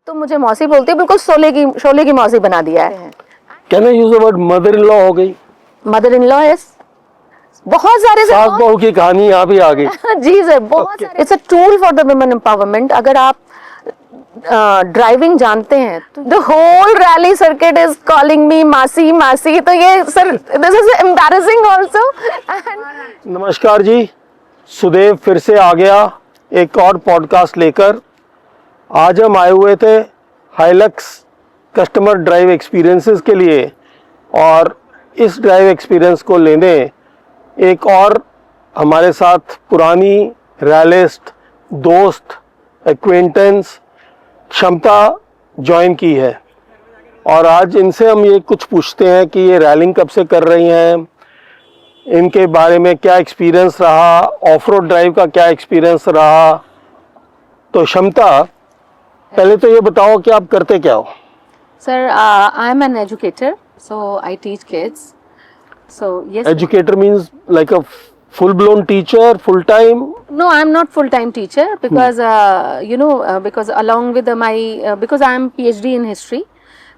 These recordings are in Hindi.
तो मुझे मौसी बोलती है, बिल्कुल शोले की मौसी बना दिया है। Can I use the word mother in law हो गई? मदर इन लॉ है, बहुत सारे सास बहू की कहानी यहाँ भी आ गई। जी सर, बहुत सारे। It's a tool for the women empowerment. अगर आप ड्राइविंग जानते हैं तो the whole rally circuit is calling me मासी मासी। तो ये sir, this is embarrassing also. नमस्कार जी, सुदेव फिर से आ गया एक और पॉडकास्ट लेकर। आज हम आए हुए थे हाइलक्स कस्टमर ड्राइव एक्सपीरियंसेस के लिए, और इस ड्राइव एक्सपीरियंस को लेने एक और हमारे साथ पुरानी रैलिस्ट, दोस्त, एक्वेंटेंस क्षमता ज्वाइन की है। और आज इनसे हम ये कुछ पूछते हैं कि ये रैलिंग कब से कर रही हैं, इनके बारे में क्या एक्सपीरियंस रहा, ऑफ रोड ड्राइव का क्या एक्सपीरियंस रहा। तो क्षमता, पहले तो ये बताओ कि आप करते क्या हो? Sir, I am an educator, so I teach kids. So yes. Educator means like a full blown teacher, full time? No, I am not full time teacher because because along with because I am PhD in history,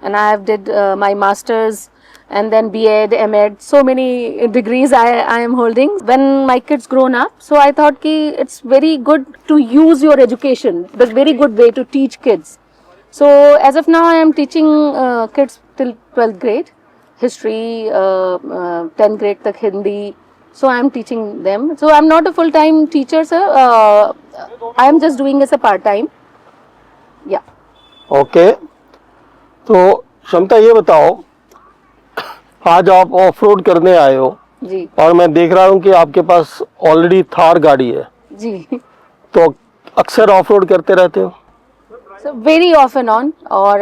and I have did my masters and then B.Ed, M.Ed, so many degrees I am holding. When my kids grown up, so I thought ki it's very good to use your education, but very good way to teach kids. So as of now, I am teaching kids till 12th grade, history, 10th grade tak Hindi. So I am teaching them. So I am not a full-time teacher, sir. I am just doing as a part-time. Yeah. Okay. तो क्षमता ये बताओ, आज आप ऑफ रोड करने आए हो जी और मैं देख रहा हूँ कि आपके पास ऑलरेडी थार गाड़ी है, जी तो अक्सर ऑफ रोड करते रहते हो? Sir very of and on. और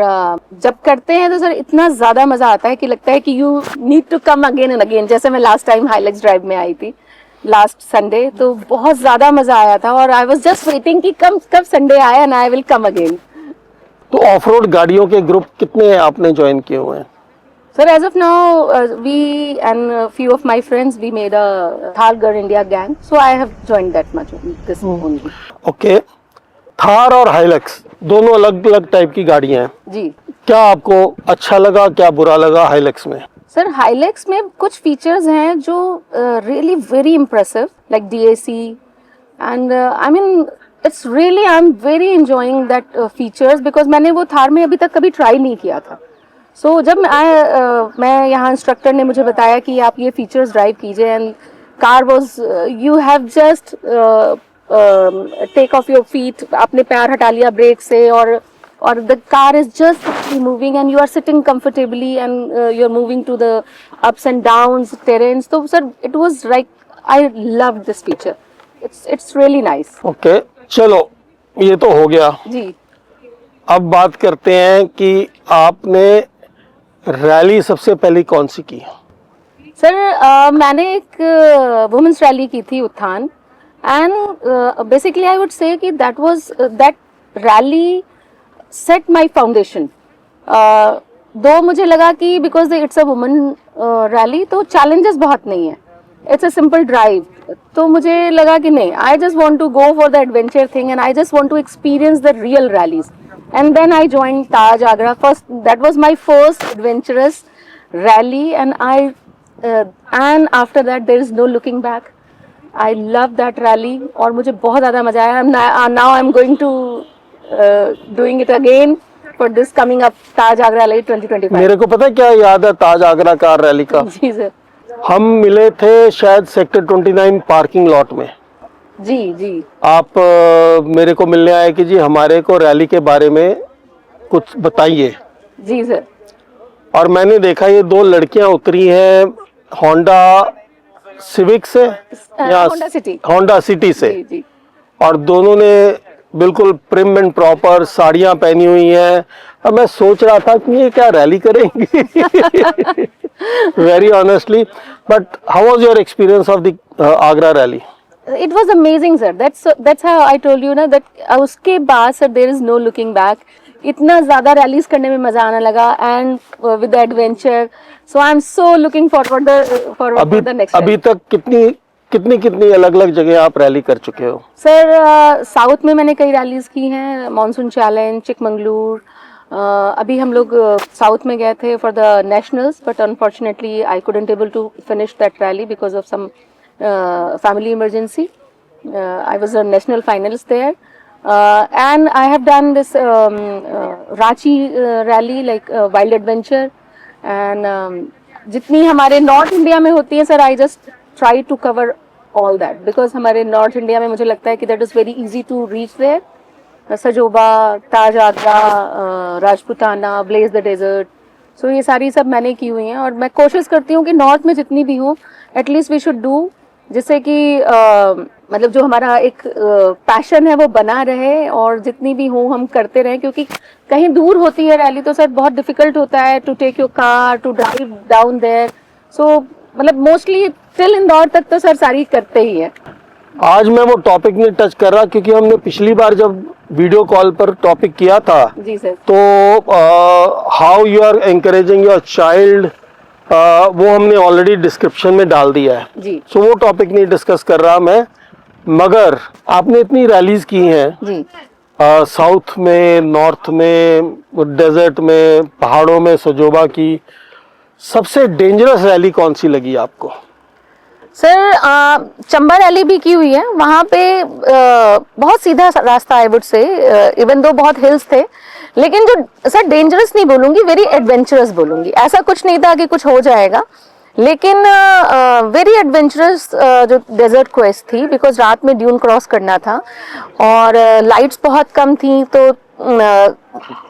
जब करते हैं तो सर इतना ज़्यादा मज़ा आता है कि लगता है कि you need to come again and again. जैसे मैं लास्ट टाइम हाइलक्स ड्राइव में आई थी लास्ट संडे, तो बहुत ज़्यादा मज़ा आया था और आई वाज जस्ट वेटिंग कि कब संडे आए and I will come again. तो ऑफ रोड गाड़ियों के ग्रुप कितने आपने ज्वाइन किए हुए हैं? Sir, as of now, we and a few of my friends, we made a Thar Girl India gang. So I have joined that much this only. Okay. Thar और हाइलक्स दोनों अलग अलग टाइप की गाड़ियां हैं। जी क्या आपको अच्छा लगा, क्या बुरा लगा हाइलक्स में? सर, हाइलक्स में कुछ फीचर्स हैं जो really very impressive, like DAC and I mean it's really I am very enjoying that features because मैंने वो थार में अभी तक कभी ट्राई नहीं किया था। सो जब मैं यहाँ इंस्ट्रक्टर ने मुझे बताया कि आप ये फीचर्स ड्राइव कीजिए and car was you have just take off your feet, अपने पैर हटा लिया ब्रेक से और the car is just moving and you are sitting comfortably and you are moving to the ups and downs terrains. तो sir it was like I love this feature, it's really nice. Okay, चलो ये तो हो गया जी। अब बात करते हैं कि आपने रैली सबसे पहले कौन सी की? सर मैंने एक वुमेन्स रैली की थी उत्थान and basically I would say कि that rally set my foundation. दो मुझे लगा कि because it's a women rally तो चैलेंजेस बहुत नहीं है, इट्स अ सिंपल ड्राइव। तो मुझे लगा कि नहीं, I just want to go for the adventure thing and I just want to experience the real rallies. And then I joined Taj Agra. That was my first adventurous rally, and after that there is no looking back. I love that rally और मुझे बहुत ज़्यादा मजा आया। Now I'm going to doing it again for this coming up Taj Agra Rally 2025. मेरे को पता है क्या याद है ताज आगरा कार रैली का? जी सर। हम मिले थे शायद सेक्टर 29 पार्किंग लॉट में। जी जी। आप मेरे को मिलने आए कि जी हमारे को रैली के बारे में कुछ बताइए। जी सर। और मैंने देखा ये दो लड़कियां उतरी हैं होंडा सिविक से या होंडा सिटी से, जी जी। और दोनों ने बिल्कुल प्रिम एंड प्रॉपर साड़ियां पहनी हुई हैं। अब मैं सोच रहा था कि ये क्या रैली करेंगी very honestly. But how was your experience of the Agra rally? It was amazing, sir. That's how I told you ना that उसके बाद sir there is no looking back. इतना ज़्यादा रैलीज करने में मजा आने लगा and with the adventure. So I'm so looking forward the next. अभी तक कितनी कितनी कितनी अलग अलग जगह आप रैली कर चुके हो? सर साउथ में मैंने कई रैलीज की हैं, मानसून चैलेंज, चिकमंगलूर। अभी हम लोग साउथ में गए थे for the nationals, but unfortunately I couldn't able to finish that rally because of some family emergency. I was a national finalist there, and I have done this Ranchi rally like wild adventure, and जितनी हमारे नॉर्थ इंडिया में होती है sir, I just try to cover all that because हमारे नॉर्थ इंडिया में मुझे लगता है कि that is very easy to reach there. सजोबा, Taj Agra, Rajputana, blaze the desert, so ये सारी सब मैंने की हुई हैं. और मैं कोशिश करती हूँ कि नॉर्थ में जितनी भी हो एटलीस्ट वी शुड डू, जिससे कि मतलब जो हमारा एक पैशन है वो बना रहे और जितनी भी हो हम करते रहें, क्योंकि कहीं दूर होती है रैली तो सर बहुत डिफिकल्ट होता है to take your car to drive down there. So मतलब मोस्टली टिल इंदौर तक तो सर सारी करते ही है. आज मैं वो टॉपिक नहीं टच कर रहा क्योंकि हमने पिछली बार जब वीडियो कॉल पर टॉपिक किया था जी सर, तो how you are encouraging your child, वो हमने ऑलरेडी डिस्क्रिप्शन में डाल दिया है जी. सो वो टॉपिक नहीं डिस्कस कर रहा मैं. मगर आपने इतनी रैलीज की हैं जी साउथ में, नॉर्थ में, डेजर्ट में, पहाड़ों में, सजोबा की, सबसे डेंजरस रैली कौन सी लगी आपको? सर चंबा रैली भी की हुई है. वहाँ पे बहुत सीधा रास्ता I would say, even though बहुत हिल्स थे, लेकिन जो सर डेंजरस नहीं बोलूंगी, वेरी एडवेंचरस बोलूंगी. ऐसा कुछ नहीं था कि कुछ हो जाएगा, लेकिन वेरी एडवेंचरस जो डेजर्ट क्वेस्ट थी, बिकॉज रात में ड्यून क्रॉस करना था और लाइट्स बहुत कम थी, तो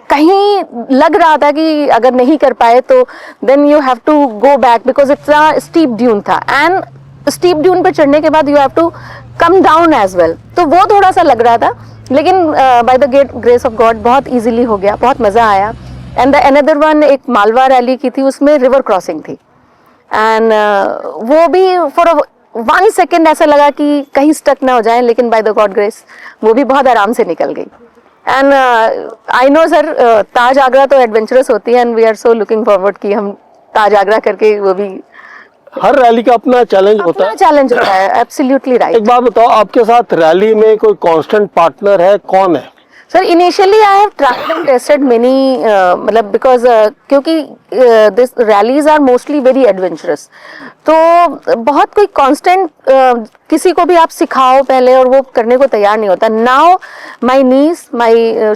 कहीं लग रहा था कि अगर नहीं कर पाए तो then you have to go back because it's steep dune था, एंड स्टीप ड्यून पे चढ़ने के बाद you have to come down as well. तो वो थोड़ा सा लग रहा था, लेकिन by the grace of God बहुत इजीली हो गया, बहुत मज़ा आया. एंड द अनदर वन एक मालवा रैली की थी, उसमें रिवर क्रॉसिंग थी, एंड वो भी फॉर 1 सेकेंड ऐसा लगा कि कहीं स्टक ना हो जाए, लेकिन बाय द गॉड ग्रेस वो भी बहुत आराम से निकल गई. And I know sir Taj Agra तो एडवेंचरस होती है, and we are so looking forward कि हम ताज आगरा करके, वो भी हर रैली का अपना चैलेंज होता है. चैलेंज होता है. Absolutely right. एक बात बताओ, आपके साथ रैली में कोई कांस्टेंट पार्टनर है, कौन है? Sir initially I have tried and tested many, मतलब बिकॉज क्योंकि this rallies are mostly very adventurous, तो बहुत कोई कांस्टेंट किसी को भी आप सिखाओ पहले और वो करने को तैयार नहीं होता. Now my niece,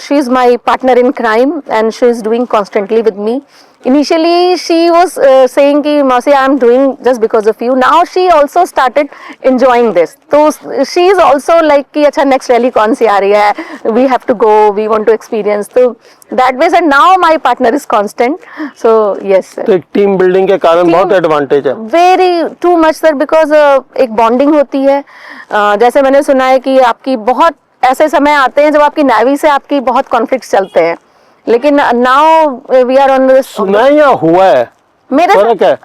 she is my partner in crime and she is doing constantly with me. Initially she was saying कि Mausi I am doing just because of you. Now she also started enjoying this. So she is also like कि अच्छा next rally कौन सी आ रही है, we have to go, we want to experience. So that way sir, now my partner is constant. So yes sir. तो एक टीम बिल्डिंग के कारण बहुत एडवांटेज है. Very too much sir, because एक बॉन्डिंग होती है. जैसे मैंने सुना है कि आपकी बहुत ऐसे समय आते हैं जब आपकी नेवी से आपकी बहुत कॉन्फ्लिक्ट चलते हैं, लेकिन now we are on this. सुना है या हुआ है? मेरे फर्क है.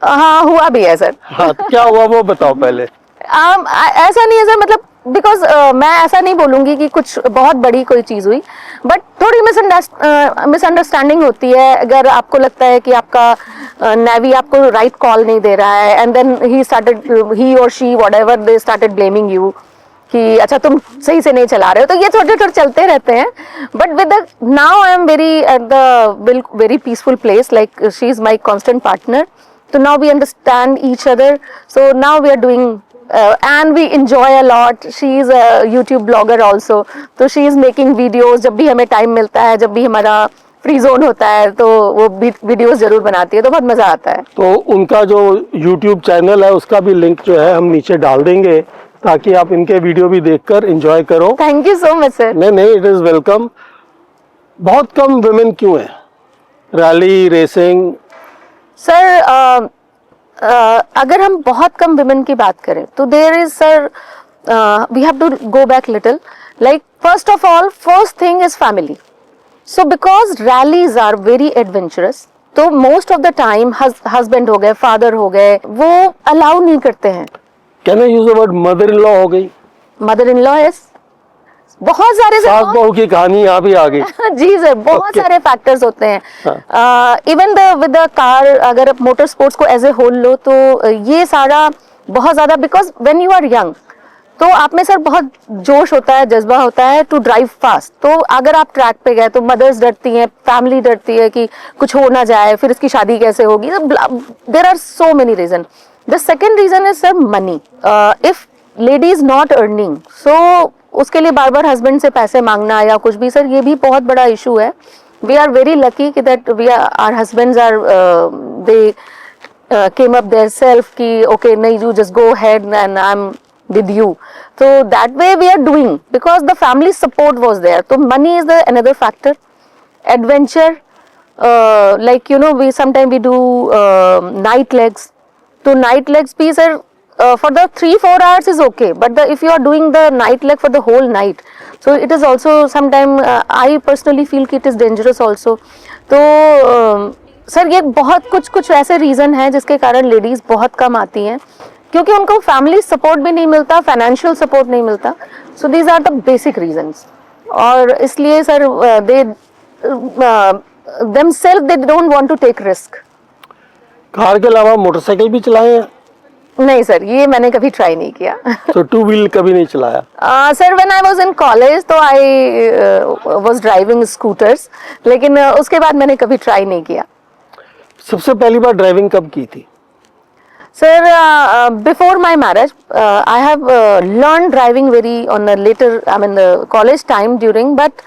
हाँ हुआ भी है सर. हाँ, क्या हुआ वो बताओ पहले. ऐसा नहीं है सर, मतलब बिकॉज मैं ऐसा नहीं बोलूंगी कि कुछ बहुत बड़ी कोई चीज हुई, बट थोड़ी मिसअंडरस्टैंडिंग होती है. अगर आपको लगता है कि आपका नेवी आपको राइट कॉल नहीं दे रहा है, एंड देन ही और she whatever they started blaming you कि अच्छा तुम सही से नहीं चला रहे हो, तो ये छोटे छोटे चलते रहते हैं. But with now I am very at the very peaceful place, like she is my constant partner. तो now we understand each other, so now we are doing and we enjoy a lot. She is a YouTube blogger also, तो she is making videos. जब भी हमें टाइम मिलता है, जब भी हमारा फ्री जोन होता है, तो वो वीडियोस जरूर बनाती है, तो बहुत मजा आता है. तो उनका जो YouTube चैनल है उसका भी लिंक जो है हम नीचे डाल देंगे ताकि आप इनके वीडियो भी देखकर एंजॉय करो. Thank you so much sir. नहीं, इट इज वेलकम. बहुत कम वुमेन क्यों है रैली रेसिंग? सर अगर हम बहुत कम विमेन की बात करें तो there is sir, we have to go back little. Like first of all, first thing is family. So because rallies are very adventurous, तो most of the time husband हो गए, फादर हो गए, वो अलाउ नहीं करते हैं. Can I use the word mother in law? हो गई मदर इन लॉ. यस, बहुत सारे सास बहू की कहानी यहाँ भी आ गई. जी सर, बहुत सारे फैक्टर्स होते हैं. इवन विद द कार, अगर आप मोटर स्पोर्ट्स को एज ए होल लो, तो ये सारा बहुत ज़्यादा, because when you are young तो आप में सर बहुत जोश होता है, जज्बा होता है टू ड्राइव फास्ट। तो अगर आप ट्रैक पे गए तो मदर्स डरती हैं, फैमिली डरती है कि कुछ हो ना जाए, फिर इसकी शादी कैसे होगी। There are so many reason. The second reason is sir money. If lady is not earning, so उसके लिए बार बार हस्बैंड से पैसे मांगना या कुछ भी, सर ये भी बहुत बड़ा इशू है। वी आर वेरी लकी कि that we are, our husbands are, they came up their self ki okay nahi, you just go ahead and I'm with you. So that way we are doing, because the family support was there. So money is the another factor. Adventure, like you know, we sometimes we do night legs. So night legs be sir, for the 3-4 hours is okay, but if you are doing the night leg for the whole night, so it is also sometimes I personally feel कि it is dangerous also. तो सर ये बहुत कुछ ऐसे रीज़न हैं जिसके कारण लेडीज़ बहुत कम आती हैं, क्योंकि उनको फैमिली सपोर्ट भी नहीं मिलता, फाइनेंशियल सपोर्ट नहीं मिलता। So these are the basic reasons. और इसलिए sir they themselves they don't want to take risk. Car के अलावा मोटरसाइकिल भी चलाए हैं? नहीं सर, ये मैंने कभी ट्राई नहीं किया। तो 2 व्हील कभी नहीं चलाया? Sir when I was in college तो आई वाज ड्राइविंग स्कूटर्स, लेकिन उसके बाद मैंने कभी ट्राई नहीं किया। सबसे पहली बार ड्राइविंग कब की थी? Sir, before my marriage, I have learned driving very on a later, I mean the college time during, but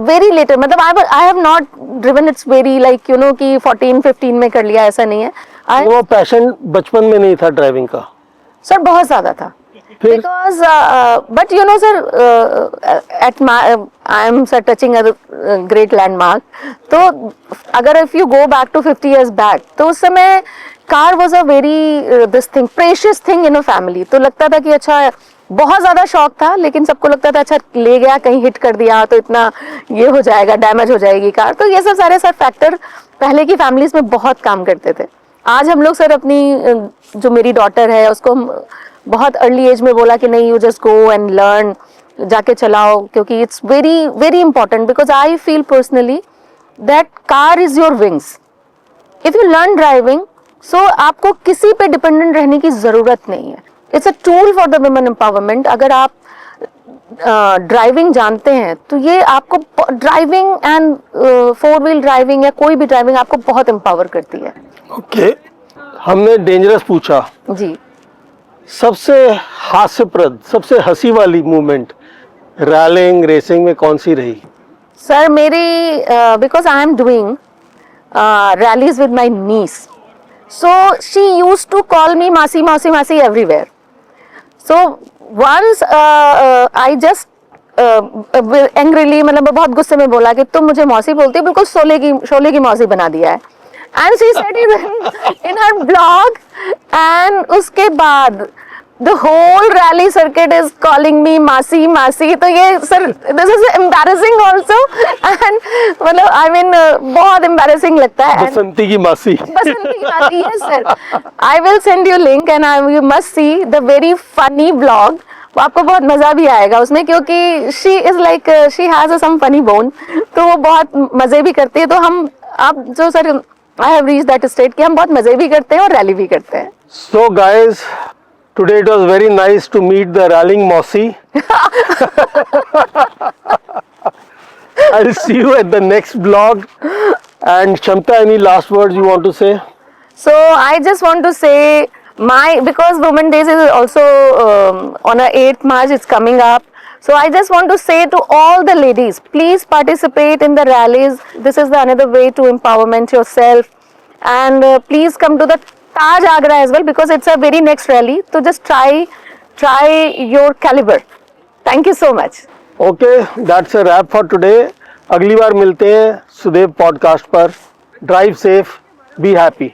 very later. मतलब I have not driven. It's very like you know कि 14-15 में कर लिया, ऐसा नहीं है। वो पैशन बचपन में नहीं था ड्राइविंग का? सर बहुत ज़्यादा था। फिर? Because but you know sir, at my I am sir touching a great landmark. तो अगर if you go back to 50 years back, तो उस समय car was a very this thing, precious thing in a family. तो लगता था कि अच्छा, बहुत ज़्यादा शौक था, लेकिन सबको लगता था अच्छा ले गया, कहीं हिट कर दिया तो इतना ये हो जाएगा, डैमेज हो जाएगी कार। तो ये सब सारे सर फैक्टर पहले की फैमिलीज में बहुत काम करते थे। आज हम लोग सर अपनी जो मेरी डॉटर है उसको बहुत अर्ली एज में बोला कि नहीं, you just go and learn, जाके चलाओ, क्योंकि it's very very important. Because I feel personally that car is your wings. If you learn driving, so आपको किसी पे डिपेंडेंट रहने की जरूरत नहीं है। It's a tool for the women empowerment. अगर आप ड्राइविंग जानते हैं तो ये आपको ड्राइविंग एंड 4 व्हील ड्राइविंग या कोई भी ड्राइविंग आपको बहुत एम्पावर करती है। ओके, हमने डेंजरस पूछा जी। सबसे हास्यप्रद, सबसे हंसी वाली मूवमेंट रैलिंग रेसिंग में कौन सी रही? सर मेरी, because I am doing rallies with my niece, so she used to call me masi masi masi everywhere. So once I just angrily, मतलब बहुत गुस्से में बोला कि तुम मुझे मौसी बोलती हो, बिल्कुल शोले की मौसी बना दिया है। And she said it in her blog, and उसके बाद the whole rally circuit is calling me मासी मासी। तो ये sir this is embarrassing also, and मतलब I mean बहुत embarrassing लगता है। बसंती की मासी। बसंती की मासी, yes sir. I will send you link and you must see the very funny vlog. वो आपको बहुत मज़ा भी आएगा उसमें, क्योंकि she is like she has some funny bone, तो वो बहुत मज़े भी करती है। तो हम आप जो sir I have reached that state कि हम बहुत मज़े भी करते हैं और रैली भी करते हैं। So guys, today it was very nice to meet the rallying Mausi. I'll see you at the next vlog. And Shamta, any last words you want to say? So I just want to say because Women Days is also on 8th March, it's coming up. So I just want to say to all the ladies, please participate in the rallies. This is the another way to empowerment yourself. And please come to the Taj Agra as well, because it's a very next rally. So just try your caliber. Thank you so much. Okay, that's a wrap for today. अगली बार मिलते हैं सुदेव पॉडकास्ट पर। Drive safe, be happy.